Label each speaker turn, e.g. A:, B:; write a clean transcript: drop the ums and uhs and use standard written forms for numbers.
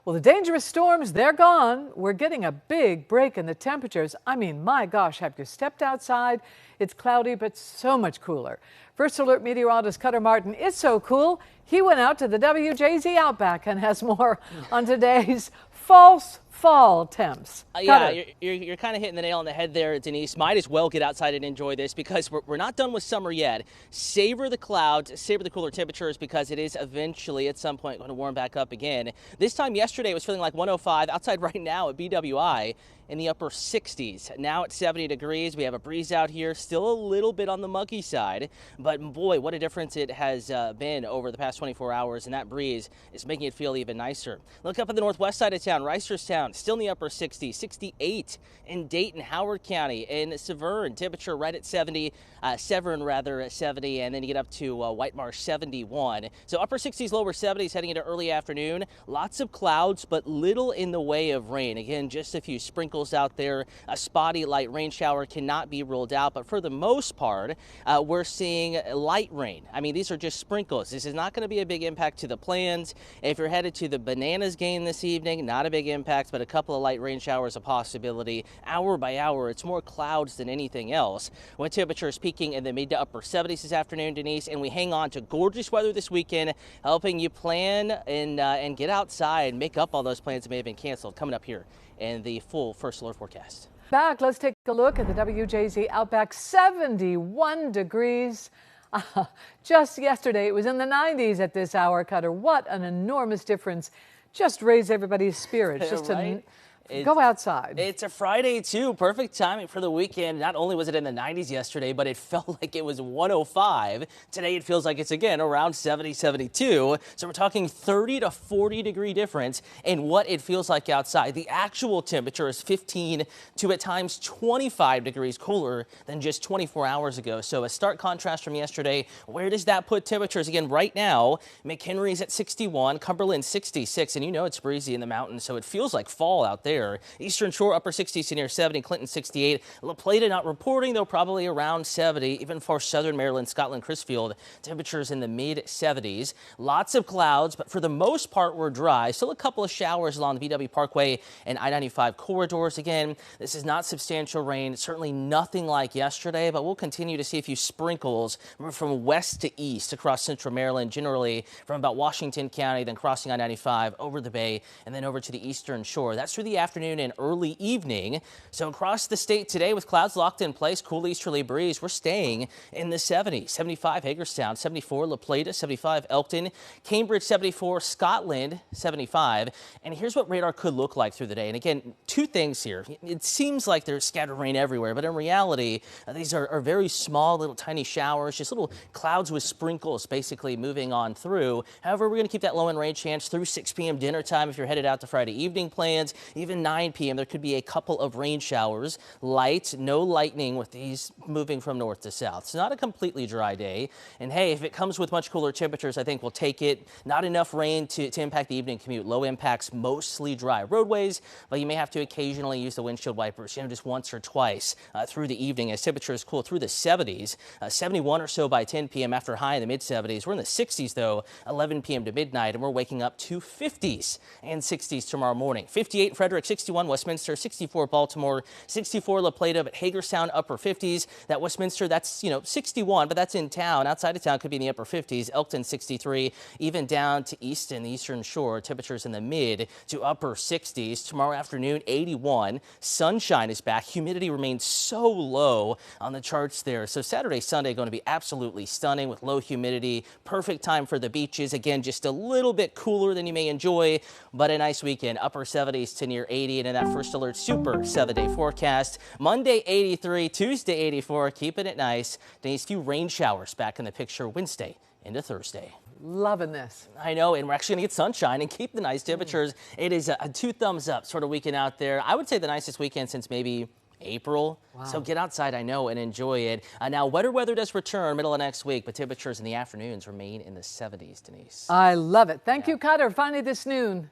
A: Well, the dangerous storms, they're gone. We're getting a big break in the temperatures. I mean, my gosh, have you stepped outside? It's cloudy, but so much cooler. First Alert meteorologist Cutter Martin is so cool, he went out to the WJZ Outback and has more on today's false fall temps.
B: Yeah, you're kind of hitting the nail on the head there, Denise. Might as well get outside and enjoy this because we're not done with summer yet. Savor the clouds, savor the cooler temperatures because it is eventually at some point going to warm back up again. This time yesterday it was feeling like 105. Outside right now at BWI in the upper 60s. Now at 70 degrees. We have a breeze out here, still a little bit on the muggy side, but boy, what a difference it has been over the past 24 hours, and that breeze is making it feel even nicer. Look up at the northwest side of town, Reisterstown, still in the upper 60s, 68 in Dayton, Howard County, in Severn, temperature right at 70, Severn rather at 70, and then you get up to White Marsh, 71. So upper 60s, lower 70s heading into early afternoon. Lots of clouds, but little in the way of rain. Again, just a few sprinkles out there. A spotty light rain shower cannot be ruled out, but for the most part, we're seeing light rain. I mean, these are just sprinkles. This is not going to be a big impact to the plans. If you're headed to the Bananas game this evening, not a big impact, but a couple of light rain showers a possibility. Hour by hour, it's more clouds than anything else. Wind temperatures peaking in the mid to upper 70s this afternoon, Denise, and we hang on to gorgeous weather this weekend, helping you plan and get outside, make up all those plans that may have been canceled. Coming up here in the full First Alert forecast.
A: Back, let's take a look at the WJZ Outback, 71 degrees. Just yesterday, it was in the 90s at this hour, Cutter. What an enormous difference. Just raise everybody's spirits. Just
B: right?
A: Go outside.
B: It's a Friday, too. Perfect timing for the weekend. Not only was it in the 90s yesterday, but it felt like it was 105. Today, it feels like it's, again, around 70, 72. So we're talking 30 to 40 degree difference in what it feels like outside. The actual temperature is 15 to, at times, 25 degrees cooler than just 24 hours ago. So a stark contrast from yesterday. Where does that put temperatures? Again, right now, McHenry's at 61, Cumberland 66, and you know it's breezy in the mountains, so it feels like fall out there. Eastern Shore, upper 60s to near 70, Clinton 68. La Plata not reporting, though, probably around 70. Even for southern Maryland, Scotland, Crisfield, temperatures in the mid 70s. Lots of clouds, but for the most part, we're dry. Still a couple of showers along the BW Parkway and I-95 corridors. Again, this is not substantial rain. Certainly nothing like yesterday, but we'll continue to see a few sprinkles from west to east across central Maryland, generally from about Washington County, then crossing I-95 over the bay and then over to the Eastern Shore. That's through the afternoon and early evening. So across the state today with clouds locked in place, cool easterly breeze, we're staying in the 70s. 75 Hagerstown, 74 La Plata, 75 Elkton, Cambridge 74, Scotland 75. And here's what radar could look like through the day. And again, two things here. It seems like there's scattered rain everywhere, but in reality, these are very small, little tiny showers, just little clouds with sprinkles basically moving on through. However, we're going to keep that low and rain chance through 6 p.m. dinner time if you're headed out to Friday evening plans. Even 9 p.m. there could be a couple of rain showers. Light, no lightning with these moving from north to south. It's not a completely dry day. And hey, if it comes with much cooler temperatures, I think we'll take it. Not enough rain to impact the evening commute. Low impacts, mostly dry roadways, but you may have to occasionally use the windshield wipers, just once or twice through the evening as temperatures cool through the 70s. 71 or so by 10 p.m. after high in the mid 70s. We're in the 60s though, 11 p.m. to midnight, and we're waking up to 50s and 60s tomorrow morning. 58 Frederick, 61 Westminster, 64 Baltimore, 64 La Plata, but Hagerstown upper 50s. That Westminster, that's 61, but that's in town. Outside of town could be in the upper 50s. Elkton 63, even down to Easton, the Eastern Shore, temperatures in the mid to upper 60s. Tomorrow afternoon 81. Sunshine is back. Humidity remains so low on the charts there. So Saturday, Sunday going to be absolutely stunning with low humidity. Perfect time for the beaches. Again, just a little bit cooler than you may enjoy, but a nice weekend. Upper 70s to near 80, and in that First Alert Super 7-day forecast. Monday 83, Tuesday 84, keeping it nice. Denise, few rain showers back in the picture Wednesday into Thursday.
A: Loving this.
B: I know, and we're actually going to get sunshine and keep the nice temperatures. It is a 2 thumbs up sort of weekend out there. I would say the nicest weekend since maybe April.
A: Wow.
B: So get outside, I know, and enjoy it. Now, wetter weather does return middle of next week, but temperatures in the afternoons remain in the 70s, Denise.
A: I love it. Thank you, Cutter. Finally this noon.